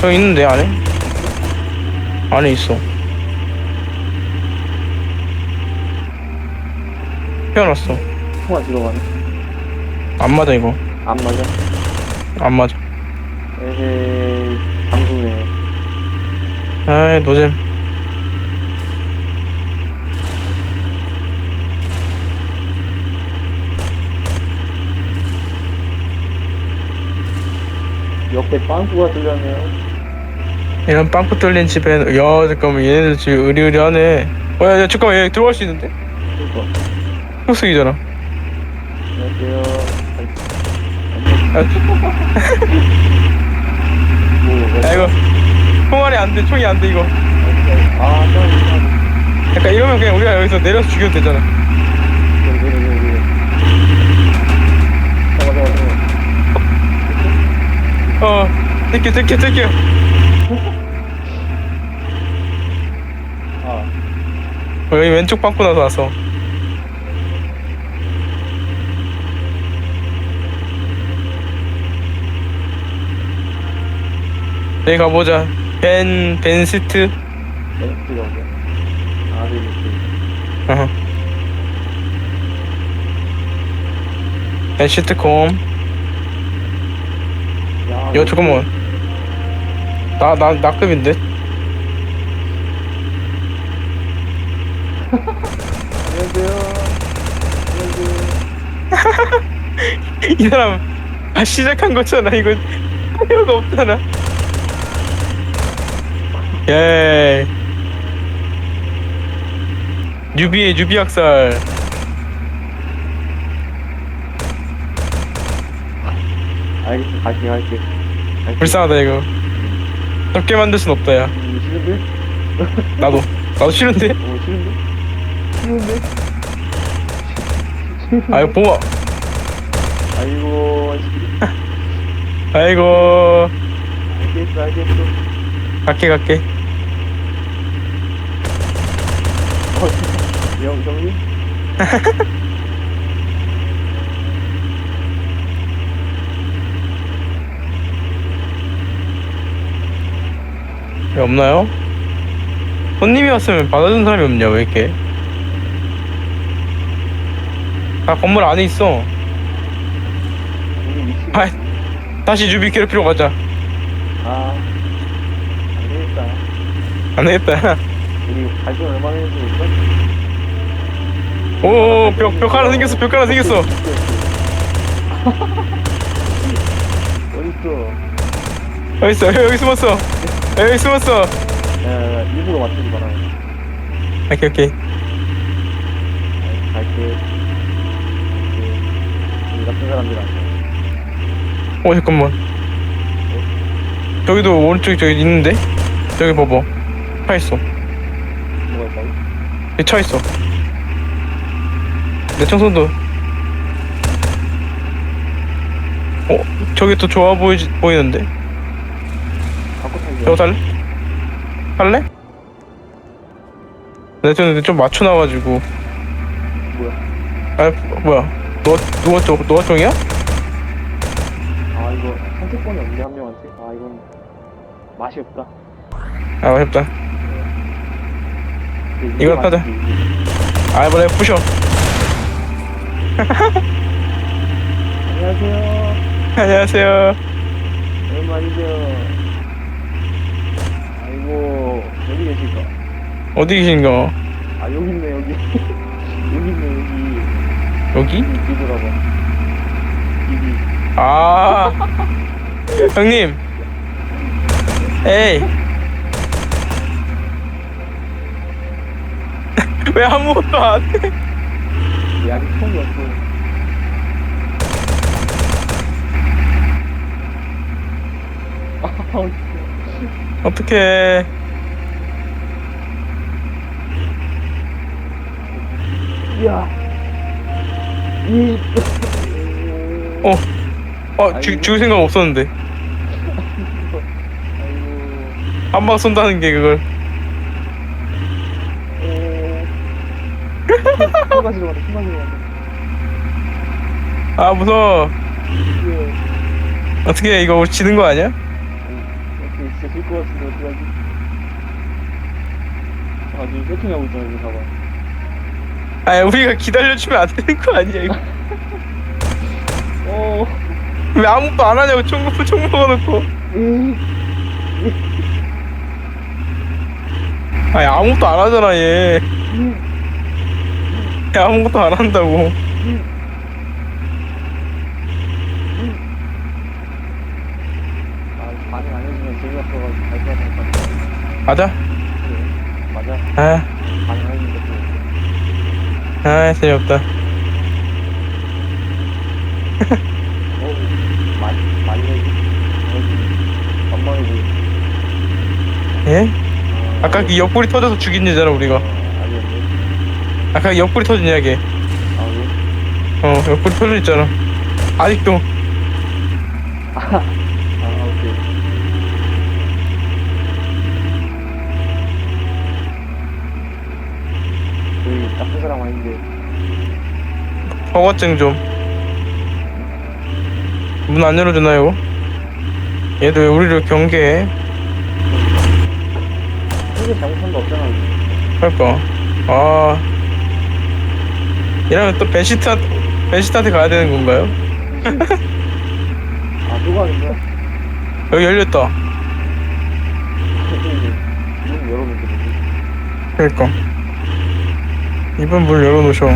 저 있는데 안에? 안에 있어. 태어났어. 통화 들어가네. 안 맞아 이거. 안 맞아? 안 맞아. 에헤이, 방송에. 아이 노잼. 옆에 빵꾸가 뚫렸네요. 이런 빵꾸 뚫린 집에 야 잠깐만 얘네들 지금 의리의리하네. 야 잠깐만 얘 들어갈 수 있는데? 그니까. 흑색이잖아. 안녕하세요. 아, 야 이거 총알이 안돼. 총이 안돼 이거. 아, 약간 이러면 그냥 우리가 여기서 내려서 죽여도 되잖아. 내려. 잠깐만. 뜯겨. 아, 여기 왼쪽 빵꾸 나서 왔어. 여기 가보자. 벤시트. 멘트가 어디야? 아, 네, 멘트. 어허. 벤시트콤. 야, 야 잠깐만. 나 급인데? 안녕하세요. 이 사람 시작한 거잖아. 이거 필요가 없잖아. 예. 뉴비 학살. 알겠어, 갈게. 불쌍하다 이거. 적게 만들 순 없다 야. 싫은데? 나도 싫은데. 싫은데? 아이고 봄아. 아이고, 아이고. 알겠어. 갈게. 정리? 왜 없나요? 손님이 왔으면 받아준 사람이 없냐 왜 이렇게? 다 건물 안에 있어. 우리 위치. 아, 다시 뉴비 괴롭히러 가자. 아, 안 되겠다. 안 되겠다. 우리 발전 얼마나 했는지 볼까? 오, 벽 하나 생겼어. 어딨어? 여기 숨었어. 야, 일부러 맞추지 마라. 오케이. 갈게. 우리 같은 사람들 아니야. 잠깐만. 저기도 오른쪽에 저기 있는데? 저기 봐봐. 차 있어. 뭐가 있다고? 여기 차 있어. 내 청소도. 저기 또 좋아 보이는데? 바꿔 타기야. 저거 살래? 내 전에 좀 맞춰놔가지고. 뭐야? 아, 뭐야? 너가 종이야? 아, 이거 선택권이 없네, 한 명한테. 아, 이건 맛이 없다. 아, 어렵다. 근데 이게 이걸 타자. 맛있지. 아, 이번에 부셔. 안녕하세요. 안녕하세요. 오랜만이죠. 아이고, 여기 계실까? 어디 계신가? 아, 여기 있네, 여기. 여기 있네, 여기? 뒤돌아봐. 입이. 아, 형님. 에이. 왜 아무것도 안 해? 내 아직 총이 없어. 어떡해. 야. 이. 죽을 생각 없었는데. 아이고. 한 방 쏜다는 게 그걸. 술 마시러 간다. 아, 무서워. 어떻게 해, 이거 우리 지는 거 아니야? 오케이. 진짜 질 것 같은데 어떡하지? 아 지금 세팅하고 있잖아 이거 봐봐. 아 우리가 기다려주면 안 되는 거 아니야 이거. 어. 왜 아무것도 안 하냐고 총 먹어놓고. 아니 아무것도 안 하잖아 얘. 얘 아무것도 안 한다고. 아 반응 안 해주면 재미없어가지고 갈 거야 갈 거야. 맞아? 맞아. 아, 반응 안 해주니까 재미없어. 재미없다. 많이 해지. 만만해 보여. 예? 아까 그 옆구리 터져서 죽인 여자라 우리가. 아니었네. 아까 옆구리 터진 이야기. 아 왜? 옆구리 터져 있잖아. 아직도. 아 오케이. 저희 나쁜 사람 아닌데. 허가증 좀. 문 안 열어주나요? 얘도 왜 우리를 경계해? 크게 잘못한 거 없잖아. 이거. 그러니까. 이러면 또 벤시트한테 가야 되는 건가요? 아 또 가는 거야? 여기 열렸다. 문 열어놓게 되지. 그러니까. 이번 문 열어놓으셔. 아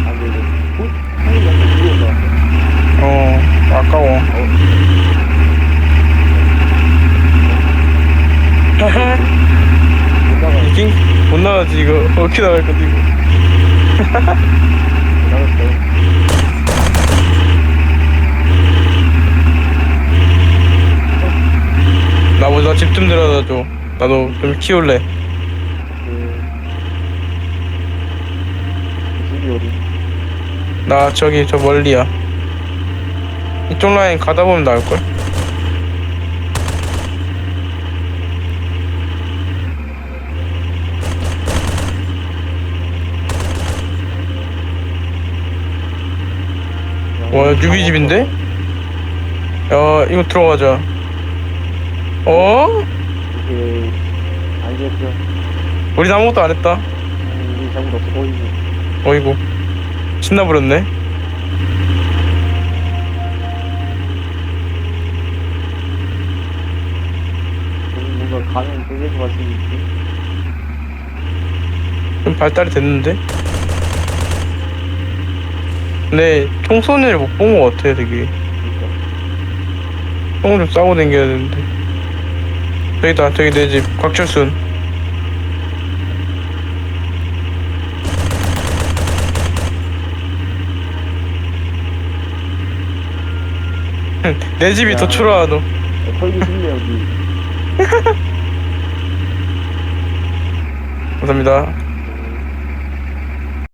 근데 이거 형이 약간 뒤로 올라왔어. 아까워. 못 나가. 이긴 못 나가지 이거. 어떻게 나갈 건데 이거. 나갔어. 나 집 좀 데려다 줘. 나도 좀 키울래. 집이 어디? 나 저기 저 멀리야. 이쪽 라인 가다 보면 나올걸. 와 뉴비 집인데? 야 이거 들어가자. 이게 알겠어. 우린 아무것도 안 했다. 우리 잘못 없어 보이지. 어이구 신나버렸네. 뭔가 가는 되게 좋아지는 느낌. 좀 발달이 됐는데? 근데 총소리를 못 본 것 같아 되게. 그러니까. 총을 좀 싸고 다녀야 되는데. 저기다 저기 내 집 곽철순. 내 집이 더 야. 초라하노. 털기 쉽네 여기. 감사합니다.